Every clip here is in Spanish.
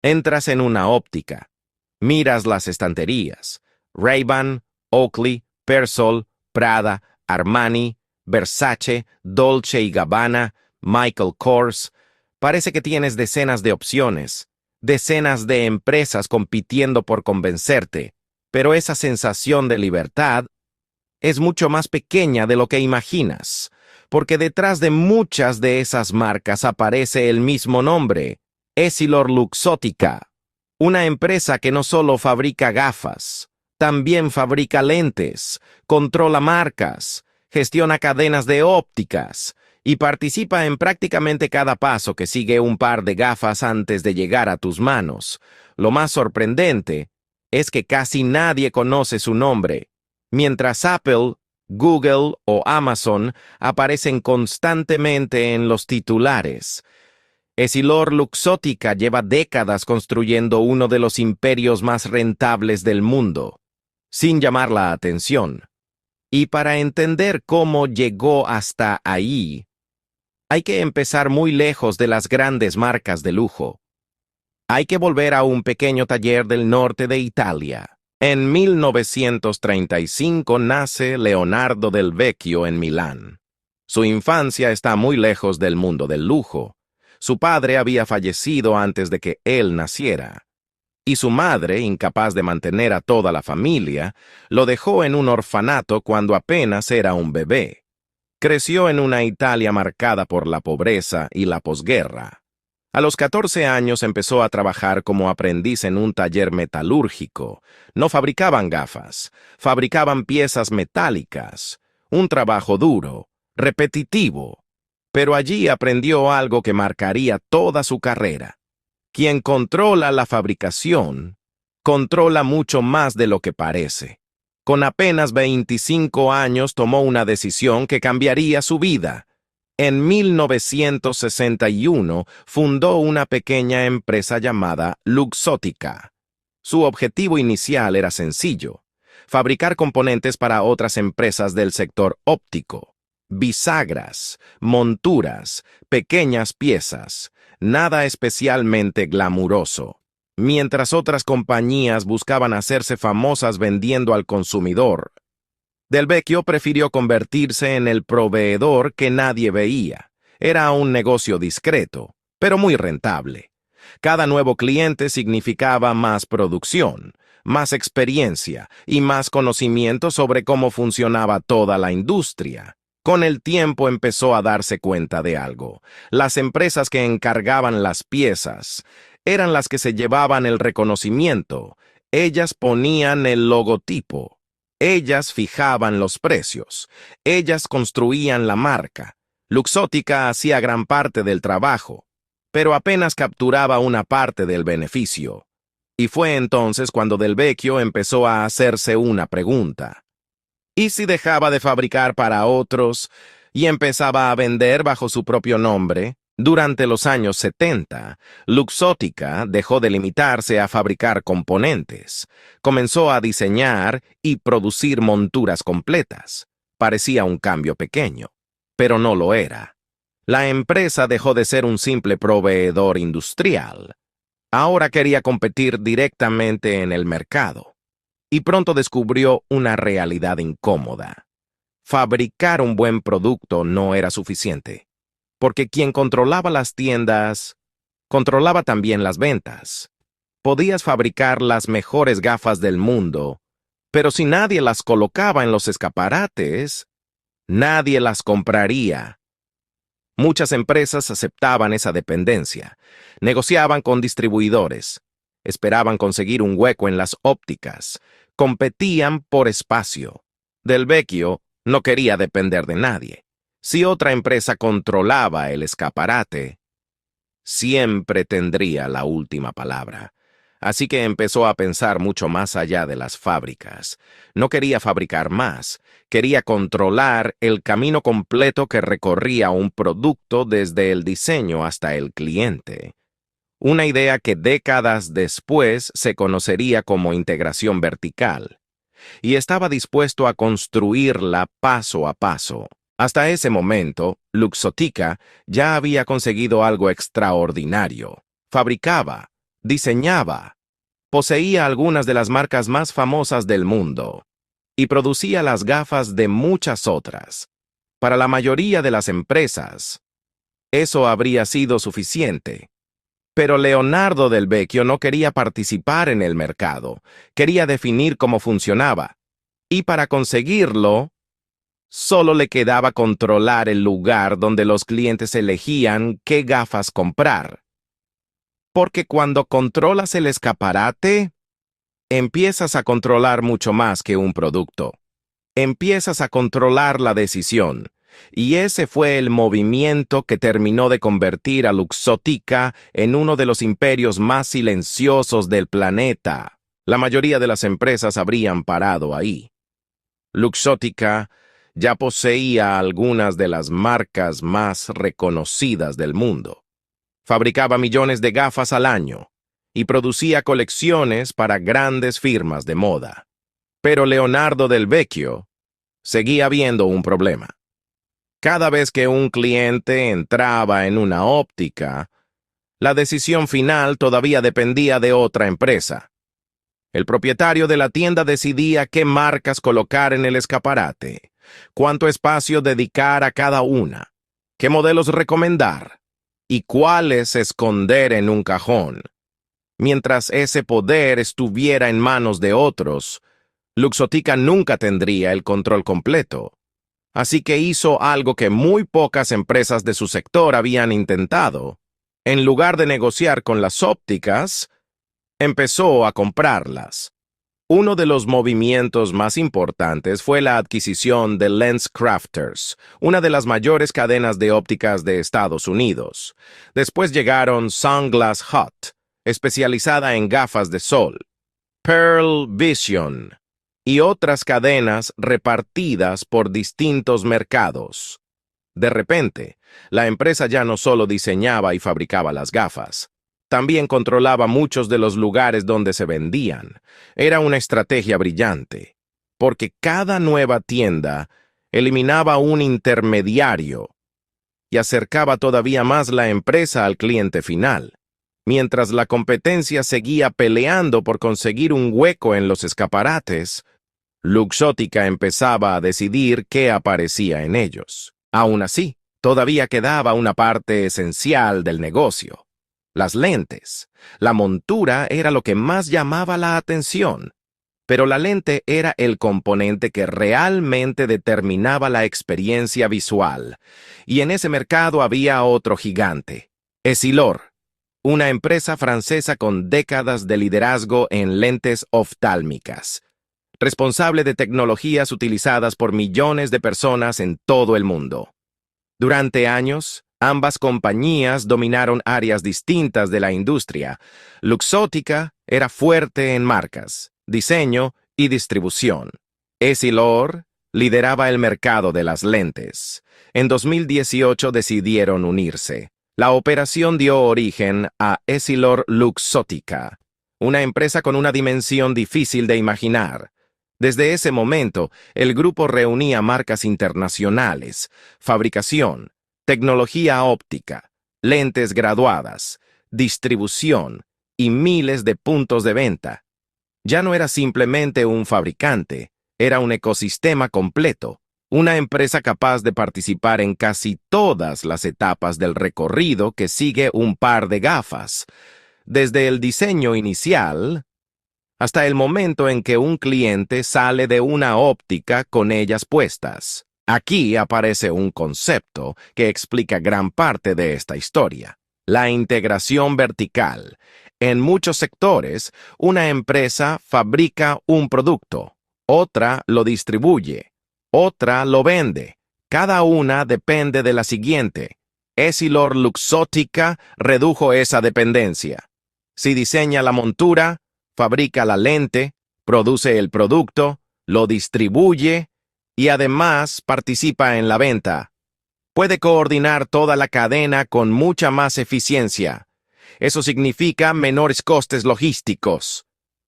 Entras en una óptica. Miras las estanterías. Ray-Ban, Oakley, Persol, Prada, Armani, Versace, Dolce y Gabbana, Michael Kors. Parece que tienes decenas de opciones, decenas de empresas compitiendo por convencerte, pero esa sensación de libertad es mucho más pequeña de lo que imaginas, porque detrás de muchas de esas marcas aparece el mismo nombre, EssilorLuxottica, una empresa que no solo fabrica gafas, también fabrica lentes, controla marcas, gestiona cadenas de ópticas y participa en prácticamente cada paso que sigue un par de gafas antes de llegar a tus manos. Lo más sorprendente es que casi nadie conoce su nombre, mientras Apple, Google o Amazon aparecen constantemente en los titulares. EssilorLuxottica lleva décadas construyendo uno de los imperios más rentables del mundo, sin llamar la atención. Y para entender cómo llegó hasta ahí, hay que empezar muy lejos de las grandes marcas de lujo. Hay que volver a un pequeño taller del norte de Italia. En 1935 nace Leonardo Del Vecchio en Milán. Su infancia está muy lejos del mundo del lujo. Su padre había fallecido antes de que él naciera, y su madre, incapaz de mantener a toda la familia, lo dejó en un orfanato cuando apenas era un bebé. Creció en una Italia marcada por la pobreza y la posguerra. A los 14 años empezó a trabajar como aprendiz en un taller metalúrgico. No fabricaban gafas, fabricaban piezas metálicas. Un trabajo duro, repetitivo. Pero allí aprendió algo que marcaría toda su carrera. Quien controla la fabricación, controla mucho más de lo que parece. Con apenas 25 años tomó una decisión que cambiaría su vida. En 1961 fundó una pequeña empresa llamada Luxottica. Su objetivo inicial era sencillo: fabricar componentes para otras empresas del sector óptico. Bisagras, monturas, pequeñas piezas, nada especialmente glamuroso. Mientras otras compañías buscaban hacerse famosas vendiendo al consumidor, Del Vecchio prefirió convertirse en el proveedor que nadie veía. Era un negocio discreto, pero muy rentable. Cada nuevo cliente significaba más producción, más experiencia y más conocimiento sobre cómo funcionaba toda la industria. Con el tiempo empezó a darse cuenta de algo. Las empresas que encargaban las piezas eran las que se llevaban el reconocimiento. Ellas ponían el logotipo. Ellas fijaban los precios. Ellas construían la marca. Luxottica hacía gran parte del trabajo, pero apenas capturaba una parte del beneficio. Y fue entonces cuando Del Vecchio empezó a hacerse una pregunta. ¿Y si dejaba de fabricar para otros y empezaba a vender bajo su propio nombre? Durante los años 70, Luxottica dejó de limitarse a fabricar componentes. Comenzó a diseñar y producir monturas completas. Parecía un cambio pequeño, pero no lo era. La empresa dejó de ser un simple proveedor industrial. Ahora quería competir directamente en el mercado. Y pronto descubrió una realidad incómoda. Fabricar un buen producto no era suficiente, porque quien controlaba las tiendas, controlaba también las ventas. Podías fabricar las mejores gafas del mundo, pero si nadie las colocaba en los escaparates, nadie las compraría. Muchas empresas aceptaban esa dependencia, negociaban con distribuidores, esperaban conseguir un hueco en las ópticas, competían por espacio. Del Vecchio no quería depender de nadie. Si otra empresa controlaba el escaparate, siempre tendría la última palabra. Así que empezó a pensar mucho más allá de las fábricas. No quería fabricar más, quería controlar el camino completo que recorría un producto desde el diseño hasta el cliente. Una idea que décadas después se conocería como integración vertical, y estaba dispuesto a construirla paso a paso. Hasta ese momento, Luxottica ya había conseguido algo extraordinario. Fabricaba, Diseñaba, poseía algunas de las marcas más famosas del mundo y producía las gafas de muchas otras. Para la mayoría de las empresas, eso habría sido suficiente. Pero Leonardo del Vecchio no quería participar en el mercado, quería definir cómo funcionaba. Y para conseguirlo, solo le quedaba controlar el lugar donde los clientes elegían qué gafas comprar. Porque cuando controlas el escaparate, empiezas a controlar mucho más que un producto. Empiezas a controlar la decisión. Y ese fue el movimiento que terminó de convertir a Luxottica en uno de los imperios más silenciosos del planeta. La mayoría de las empresas habrían parado ahí. Luxottica ya poseía algunas de las marcas más reconocidas del mundo. Fabricaba millones de gafas al año y producía colecciones para grandes firmas de moda. Pero Leonardo del Vecchio seguía viendo un problema. Cada vez que un cliente entraba en una óptica, la decisión final todavía dependía de otra empresa. El propietario de la tienda decidía qué marcas colocar en el escaparate, cuánto espacio dedicar a cada una, qué modelos recomendar y cuáles esconder en un cajón. Mientras ese poder estuviera en manos de otros, Luxottica nunca tendría el control completo. Así que hizo algo que muy pocas empresas de su sector habían intentado. En lugar de negociar con las ópticas, empezó a comprarlas. Uno de los movimientos más importantes fue la adquisición de LensCrafters, una de las mayores cadenas de ópticas de Estados Unidos. Después llegaron Sunglass Hut, especializada en gafas de sol, Pearl Vision y otras cadenas repartidas por distintos mercados. De repente, la empresa ya no solo diseñaba y fabricaba las gafas, también controlaba muchos de los lugares donde se vendían. Era una estrategia brillante, porque cada nueva tienda eliminaba un intermediario y acercaba todavía más la empresa al cliente final, mientras la competencia seguía peleando por conseguir un hueco en los escaparates. Luxottica empezaba a decidir qué aparecía en ellos. Aún así, todavía quedaba una parte esencial del negocio. Las lentes. La montura era lo que más llamaba la atención, pero la lente era el componente que realmente determinaba la experiencia visual. Y en ese mercado había otro gigante, Essilor, una empresa francesa con décadas de liderazgo en lentes oftálmicas, responsable de tecnologías utilizadas por millones de personas en todo el mundo. Durante años, ambas compañías dominaron áreas distintas de la industria. Luxottica era fuerte en marcas, diseño y distribución. Essilor lideraba el mercado de las lentes. En 2018 decidieron unirse. La operación dio origen a Essilor Luxottica, una empresa con una dimensión difícil de imaginar. Desde ese momento, el grupo reunía marcas internacionales, fabricación, tecnología óptica, lentes graduadas, distribución y miles de puntos de venta. Ya no era simplemente un fabricante, era un ecosistema completo, una empresa capaz de participar en casi todas las etapas del recorrido que sigue un par de gafas, desde el diseño inicial hasta el momento en que un cliente sale de una óptica con ellas puestas. Aquí aparece un concepto que explica gran parte de esta historia: la integración vertical. En muchos sectores, una empresa fabrica un producto, otra lo distribuye, otra lo vende. Cada una depende de la siguiente. Essilor Luxottica redujo esa dependencia. Si diseña la montura, fabrica la lente, produce el producto, lo distribuye y además participa en la venta. Puede coordinar toda la cadena con mucha más eficiencia. Eso significa menores costes logísticos,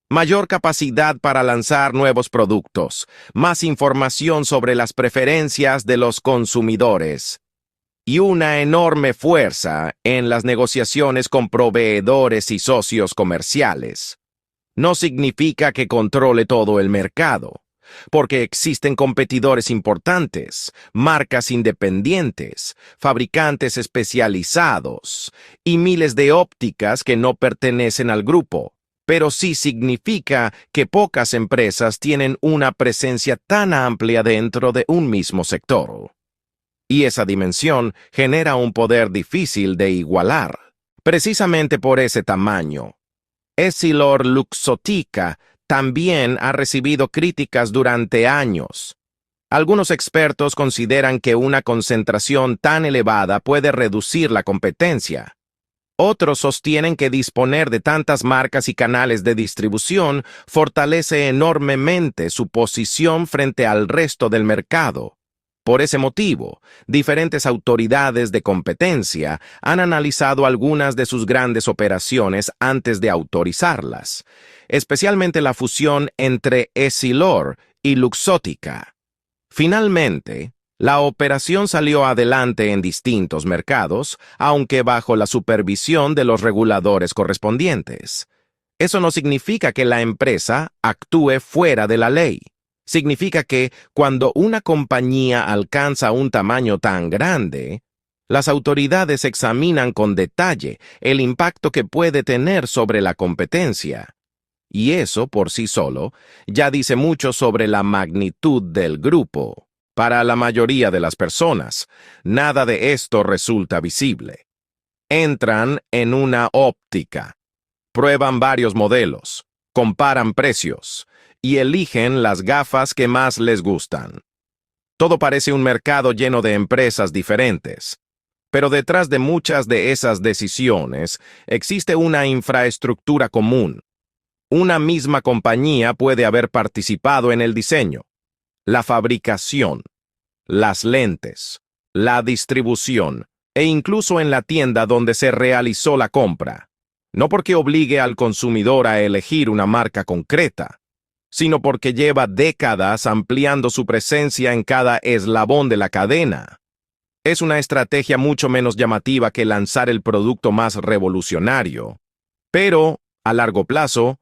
mayor capacidad para lanzar nuevos productos, más información sobre las preferencias de los consumidores. y una enorme fuerza en las negociaciones con proveedores y socios comerciales. No significa que controle todo el mercado, porque existen competidores importantes, marcas independientes, fabricantes especializados y miles de ópticas que no pertenecen al grupo. Pero sí significa que pocas empresas tienen una presencia tan amplia dentro de un mismo sector. Y esa dimensión genera un poder difícil de igualar. Precisamente por ese tamaño, EssilorLuxottica también ha recibido críticas durante años. Algunos expertos consideran que una concentración tan elevada puede reducir la competencia. Otros sostienen que disponer de tantas marcas y canales de distribución fortalece enormemente su posición frente al resto del mercado. Por ese motivo, diferentes autoridades de competencia han analizado algunas de sus grandes operaciones antes de autorizarlas, especialmente la fusión entre Essilor y Luxottica. Finalmente, la operación salió adelante en distintos mercados, aunque bajo la supervisión de los reguladores correspondientes. Eso no significa que la empresa actúe fuera de la ley. Significa que cuando una compañía alcanza un tamaño tan grande, las autoridades examinan con detalle el impacto que puede tener sobre la competencia. Y eso, por sí solo, ya dice mucho sobre la magnitud del grupo. Para la mayoría de las personas, nada de esto resulta visible. Entran en una óptica, prueban varios modelos, comparan precios y eligen las gafas que más les gustan. Todo parece un mercado lleno de empresas diferentes, pero detrás de muchas de esas decisiones existe una infraestructura común. Una misma compañía puede haber participado en el diseño, la fabricación, las lentes, la distribución e incluso en la tienda donde se realizó la compra. No porque obligue al consumidor a elegir una marca concreta, sino porque lleva décadas ampliando su presencia en cada eslabón de la cadena. Es una estrategia mucho menos llamativa que lanzar el producto más revolucionario, pero, a largo plazo,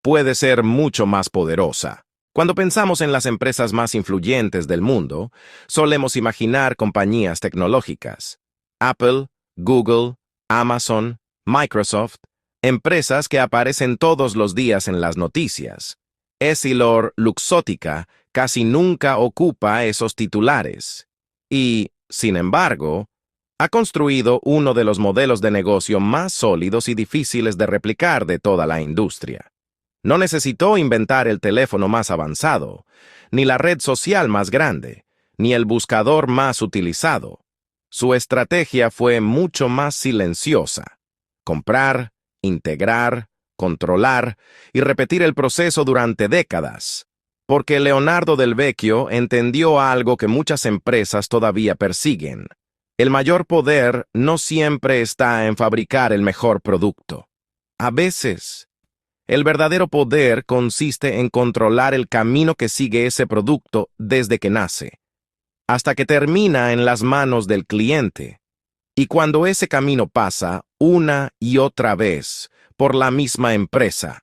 puede ser mucho más poderosa. Cuando pensamos en las empresas más influyentes del mundo, solemos imaginar compañías tecnológicas. Apple, Google, Amazon, Microsoft, empresas que aparecen todos los días en las noticias. EssilorLuxottica casi nunca ocupa esos titulares. Y, sin embargo, ha construido uno de los modelos de negocio más sólidos y difíciles de replicar de toda la industria. No necesitó inventar el teléfono más avanzado, ni la red social más grande, ni el buscador más utilizado. Su estrategia fue mucho más silenciosa. Comprar, integrar, controlar y repetir el proceso durante décadas. Porque Leonardo Del Vecchio entendió algo que muchas empresas todavía persiguen. El mayor poder no siempre está en fabricar el mejor producto. A veces, el verdadero poder consiste en controlar el camino que sigue ese producto desde que nace, hasta que termina en las manos del cliente. Y cuando ese camino pasa una y otra vez por la misma empresa,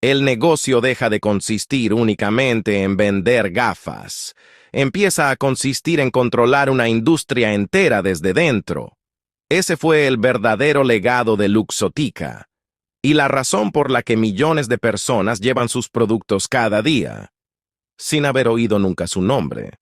el negocio deja de consistir únicamente en vender gafas. Empieza a consistir en controlar una industria entera desde dentro. Ese fue el verdadero legado de Luxottica, y la razón por la que millones de personas llevan sus productos cada día, sin haber oído nunca su nombre.